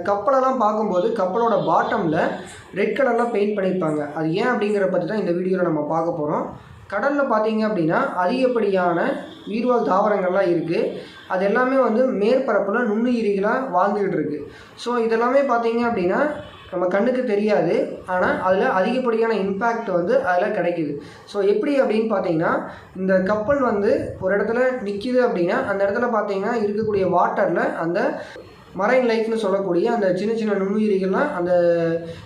கப்பலெல்லாம் பார்க்கும்போது கப்பலோட பாட்டமில் ரெட் கலரில் பெயிண்ட் பண்ணியிருப்பாங்க. அது ஏன் அப்படிங்கிறத பற்றி தான் இந்த வீடியோவில் நம்ம பார்க்க போகிறோம். கடலில் பார்த்தீங்க அப்படின்னா அதிகப்படியான உயிர்வாழ் தாவரங்கள்லாம் இருக்குது. அது எல்லாமே மேற்பரப்பில் நுண்ணுயிரிகளாக வாழ்ந்துக்கிட்டு இருக்குது. ஸோ இதெல்லாமே பார்த்தீங்க அப்படின்னா நம்ம கண்ணுக்கு தெரியாது, ஆனால் அதில் அதிகப்படியான இம்பேக்ட் அதில் கிடைக்கிது. ஸோ எப்படி அப்படின்னு பார்த்தீங்கன்னா, இந்த கப்பல் ஒரு இடத்துல நிற்கிது அப்படின்னா அந்த இடத்துல பார்த்தீங்கன்னா இருக்கக்கூடிய வாட்டரில் அந்த மரைன் லைஃப்னு சொல்லக்கூடிய அந்த சின்ன சின்ன நுண்ணுயிரிகள்லாம் அந்த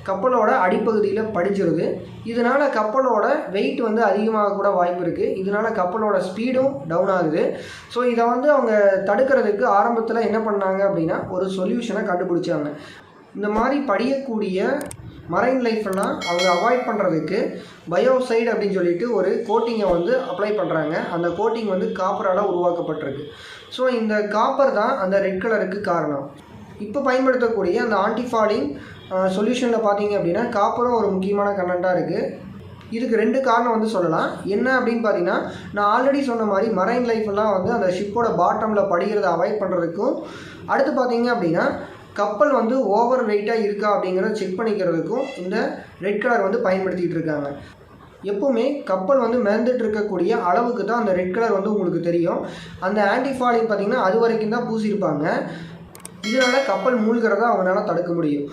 கப்பலோட அடிப்பகுதியில் படிஞ்சிருது. இதனால் கப்பலோட வெயிட் அதிகமாக கூட வாய்ப்பு இருக்குது. இதனால் கப்பலோட ஸ்பீடும் டவுன் ஆகுது. ஸோ இதை அவங்க தடுக்கிறதுக்கு ஆரம்பத்தில் என்ன பண்ணாங்க அப்படின்னா ஒரு சொல்யூஷனை கண்டுபிடிச்சாங்க. இந்த மாதிரி படியக்கூடிய மரைன் லைஃப்பெல்லாம் அவங்க அவாய்ட் பண்ணுறதுக்கு பயோசைடு அப்படின்னு சொல்லிட்டு ஒரு கோட்டிங்கை அப்ளை பண்ணுறாங்க. அந்த கோட்டிங் காப்பரால் உருவாக்கப்பட்டிருக்கு. ஸோ இந்த காப்பர் தான் அந்த ரெட் கலருக்கு காரணம். இப்போ பயன்படுத்தக்கூடிய அந்த ஆன்டிஃபாலிங் சொல்யூஷனில் பார்த்தீங்க அப்படின்னா காப்பரும் ஒரு முக்கியமான கண்டென்ட்டாக இருக்குது. இதுக்கு 2 காரணம் சொல்லலாம். என்ன அப்படின்னு பார்த்தீங்கன்னா, நான் ஆல்ரெடி சொன்ன மாதிரி மரைன் லைஃப்பெல்லாம் அந்த ஷிப்போட பாட்டமில் படிகிறத அவாய்ட் பண்ணுறதுக்கும், அடுத்து பார்த்தீங்க அப்படின்னா கப்பல் ஓவர் வெயிட்டாக இருக்கா அப்படிங்கிறத செக் பண்ணிக்கிறதுக்கும் இந்த ரெட் கலர் பயன்படுத்திகிட்டு இருக்காங்க. எப்போவுமே கப்பல் மிதந்துட்டு இருக்கக்கூடிய அளவுக்கு தான் அந்த ரெட் கலர் உங்களுக்கு தெரியும். அந்த ஆன்டிஃபாலிங் பார்த்திங்கன்னா அது வரைக்கும் தான் பூசியிருப்பாங்க. இதனால் கப்பல் மூழ்கிறத அவங்களால தடுக்க முடியும்.